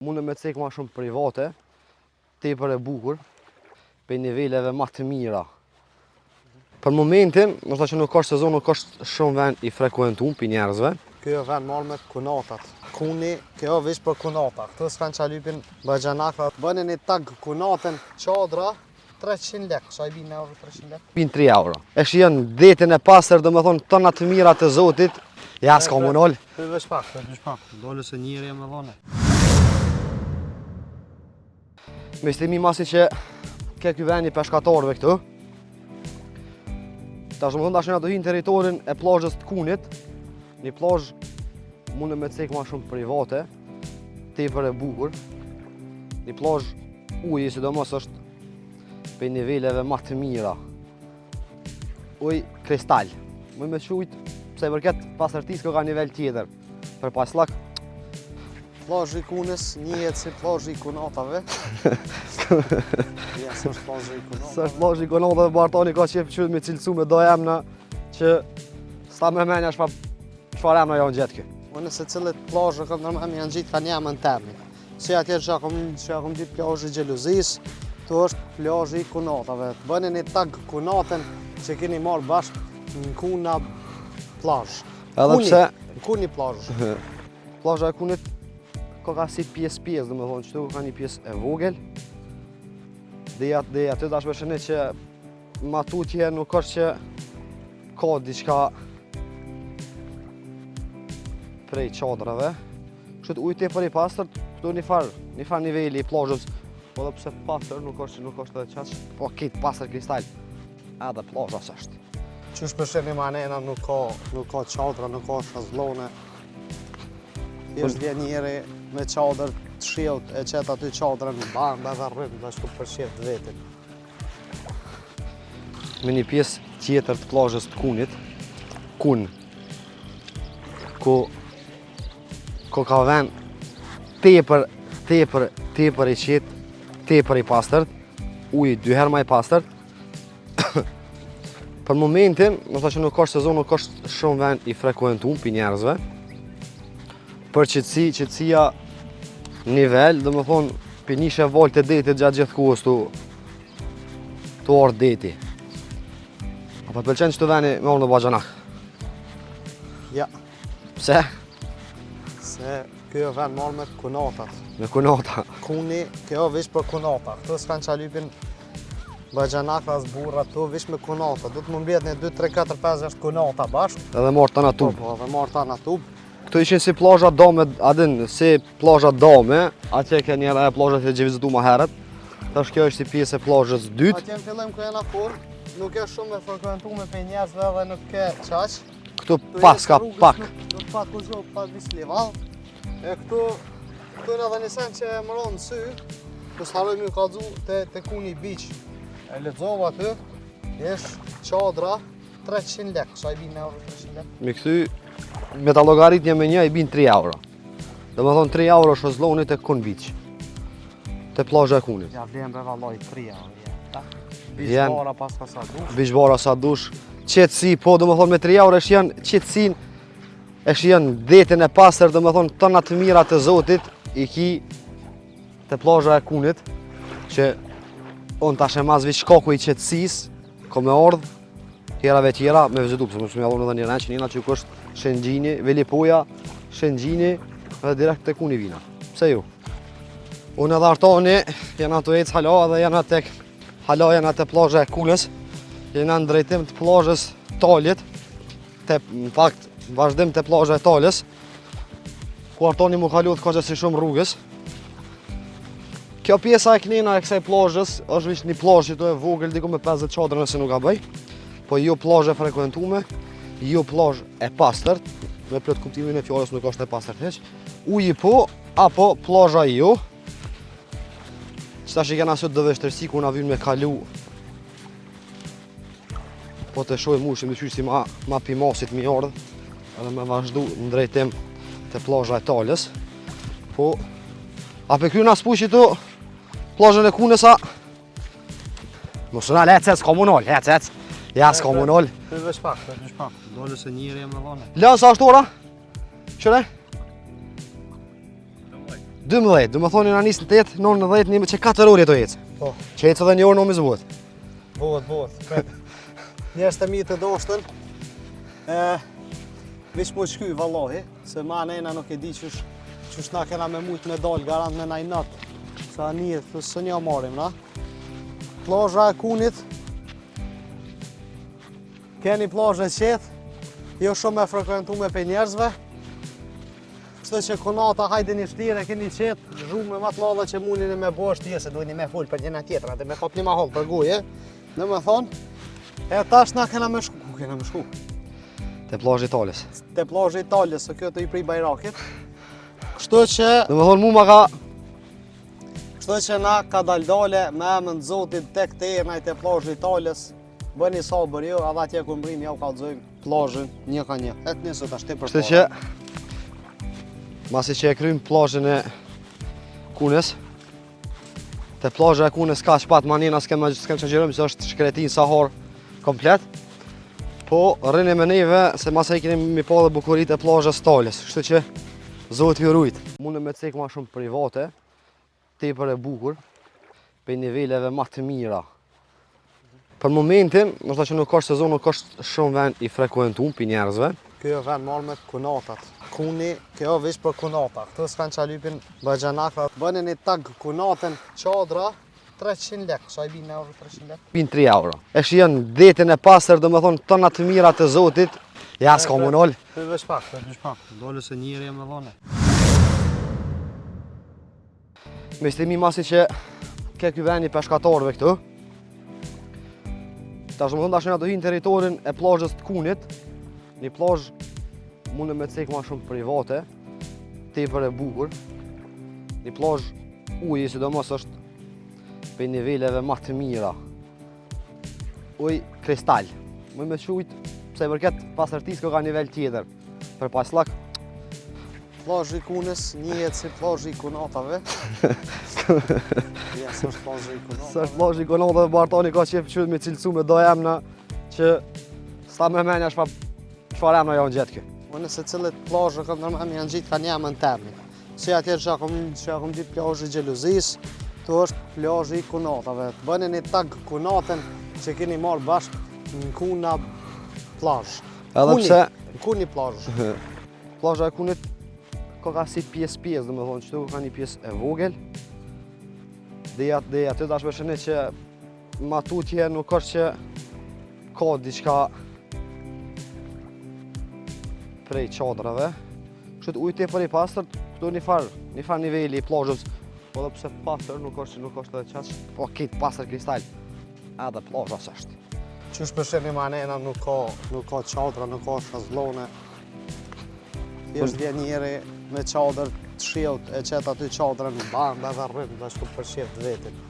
Mune me cek ma shumë private, tepër e bukur, pe niveleve ma të mira. Për momentin, nështë që nuk është sezon, nuk është shumë vend i frekuentum për njerëzve. Kjo vend marrë me kunatat. Kuni, kjo vish për kunatat. Këto s'kan qalypin bëgjanakra. Bëni një tag kunatën qadra, 300 lek. Qa i bin euro 300 lek? Bin 3 euro. E shien detin e pasër, dhe me thonë tëna të mira të zotit, ja s'ka më nol. Vesh pak. Dole se njëri e me dhone. Me shtimi masi që ke ky vend i peshkatarëve këtu. Tash më thonë tash nga do hinë teritorin e plazhës të Kunit. Një plazh mune me cek ma shumë private, tepër e bukur. Një plazh uji sidomos është pe niveleve ma të mira. Uj kristal. Më me shujt pse përket pasërtisë ka nivel tjetër. Për paslak Plazhi i Kunis njihet si plazhi i kunatave. Ja, s'është plazhi i kunatave. S'është plazhi i kunatave, Bartani ka qef qyt me cilësu me do emna që s'ta me menja çfarë emna janë gjetë kë. Unë se cilët plazhe kam nërmëm janë gjitë kanë jamën termi. Si atje që akom ditë plazhi i Gjeluzis, tu është plazhi i kunatave. Bëni një tag kunatën që keni marrë bashkë në Kuna plazh. Edhe pse Kuni plazh. Plazha e Kunit ka si pjesë, dhe me thonë qëtu ka një pjesë e vogël. Dhe aty dash me shënit që ma tutje nuk është që ka diçka prej qadrave. Kështu ujtë tepër i pastërt, këtu një farë niveli i plazhës, po dhe pse pastër nuk është edhe qaq, po kitë pastër kristal, edhe plazha s'është. Qysh për sheni manena nuk ka qadra, nuk ka shazllone. Thjesht vjen njeri me qadër të shiut e qet aty qadrën në bandë edhe rrëm dhe shku përshiet vetin. Me një pjesë tjetër të plazhës të Kunit, Kun, ku ka vend tepër i qetë, tepër i pastërt, uji 2 herë më i pastërt. Për momentin, nështë që nuk është sezon, nuk është shumë vend i frekuentum për njerëzve. Për qëtësia nivel, dhe më thonë, për njëshe valë të detit gjatë gjithë kohës të orë deti. A për pëlqenë që të veni me orë në Bajanak? Ja. Pse? Se kjo vend marrë me kunatat. Me kunata. Kuni, kjo vish për kunata. Këto s'kan qalypin Bajanakra, zburra, këto vish me kunata. Du të më mbjet një 2, 3, 4, 5, 6 kunata bashkë. Edhe marrë të në tubë. Po, dhe marrë ta në tubë. Këto ishin si plazha dame, adin, si plazha dame, atje ke njëra e plazhat që vizitu ma herët. Tash kjo është si pjesë e plazhës dytë. Atje në fillim ku jena kur, nuk e shumë e frekuentume për njerëzve dhe nuk ke qaq. Këtu pas ka pak. Nuk pa kuzho, pa bislival. E këtu në edhe një sen që e mëron në sy, ku s'haroj mi ka dzu të Kuni Beach. E lexova aty, jesh qadra 300 lek, sa i bin euro 300 lek. Me këty, me ta llogaritje me një i bin 3 euro. Dhe me thonë 3 euro shëzloni të Kun Beach. Të plazha e Kunit. Ja vlen be vallaj 3 euro. Vjen. Biçbara pas ka sa dush. Biçbara sa dush. Qetësi, po dhe me thonë me 3 euro është janë qetësin, është janë detin e pasër, dhe me thonë tëna të mira të zotit, i ki të plazha e Kunit, që unë tash e mas vich shkaku i qetësis, ko me ardhë, tjerave tjera me vizitu, pëse më shumë jallon edhe një që njëna që kështë Shëngjini, Velipoja, Shëngjini, edhe direkt të Kuni vina. Pse ju? Unë edhe Artani, jena të ecë hala dhe jena tek hala jena të plazha e Kunës, jena në drejtim të plazhës Talit, në fakt vazhdim të plazha e Talës, ku Artani mu kalu të ka si shumë rrugës. Kjo pjesa e knina e kësaj plazhës është vish një plazh që tu e vogël diku me 50 qadra nëse nuk ka bëj, po jo plazh e frekuentume, jo plazh e pastërt, me plot kuptimin e fjalës nuk është e pastërt hiç. Uji po, apo plazha jo. Qëta që kena sot dhe vështërsi ku na vynë me kalu, po të shoj mushim dhe qysh si ma pimasit mi ardhë, edhe me vazhdu në drejtim të plazha e Talës. Po, a pe kry nga spushi tu, plazhën e Kunësa, mosuna lecec, komunal, lecec, jas komunal. Vesh pak. Dole se njëri e me dhone. Lënë sa është ora? Qëre? 12, do më thonë na nisë në 8, 9, 10, që 4 orë jeto ecë. Po. Që ecë edhe një orë në më zbut. Bëhet. Njerëz të mi të doshtën, vish mu shky vallahi, se ma nejna nuk e di qysh na kena me mujt me dal garant me naj natë. Sa një, së një marim, na. Plazha e Kunit, keni plazhe qetë, jo shumë e frekuentume për njerëzve. Kështu që konata hajde një shtire, keni qetë, zhume ma t'lalla që munin e me bo është se dojni me full për gjena tjetër, dhe me kap një ma hollë për guje. Në me thonë, e tash na kena me shku, ku kena me shku? Te plazhi Italës. Te plazhi Italës, së kjo të i pri Bajrakit. Kështu që Do më thonë mu ma ka Kështu që na ka dale me emën Zotit tek të ernaj te plazhi Italës, bëni sabër ju, edhe atje ku mbrim ja u kallëzojmë plazhin një ka një. Et nisë tash te për Kështu që masi që e krymë plazhin e Kunës, te plazha e Kunës ka shpat manina s'kem që gjërëm se është shkretin sahar komplet. Po rrini me neve se masa i keni mi pa dhe bukurit e plazhës Talës. Kështu që Zoti ju rujt. Mune me cek ma shumë private, tepër e bukur, pe niveleve ma të mira. Për momentin, nështë që nuk është sezon, nuk është shumë vend i frekuentum për njerëzve. Kjo vend marrë me kunatat. Kuni, kjo vish për kunata. Këtu s'kan qa lypin bëgjanakra. Bëni një tag kunatën qadra, 300 lek. Sa i bin euro 300 lek? Bin 3 euro. E shion detin e pasër, do me thonë tona të mira të Zotit, ja s'ka munol. Vesh pak. Dole se njëri e me dhone. Me stimi masi që ke ky vend i peshkatarëve këtu. Tash më thonë tash na do hin territorin e plazhës të Kunit. Një plazh mune me cek ma shumë private, tepër e bukur. Një plazh uji sidomos është për niveleve ma të mira. Uj kristal. Më me qujt, pse i përket pasërtisë ka nivel tjetër. Për paslak, Plazhi i Kunës njihet si plazhi i kunatave. Ja, s'është plazhi i kunatave. së është plazhi i konatave Bartani ka qef qyt me cilësu me do emna që s'ta me menja çfarë emna janë gjetë kë. Unë se cilët plazhe kam nërmëm janë gjitë kanë jamën termin. Si atje që akum ditë plazhi i Gjeluzis, tu është plazhi i kunatave. Bëni një tag kunatën që keni marrë bashkë në Kuna plazh. Edhe pse Kuni plazh. plazha e Kunit ka si pjesë, do me thonë qëtu ka një pjesë e vogël. Dhe aty tash bëshëni që ma tutje nuk është që ka diçka prej qadrave. Kështu ujtë tepër i pastërt, këtu një farë niveli i plazhës. Po dhe pse pastër nuk është edhe qash, po kitë pastër kristal. Edhe plazha s'është. Qysh përsheni manena nuk ka qadra, nuk ka shazllone. Thjesht vjen njeri me qadër të shiut e qet aty qadrën në bandë edhe rrim dhe shku përshjeft vetin.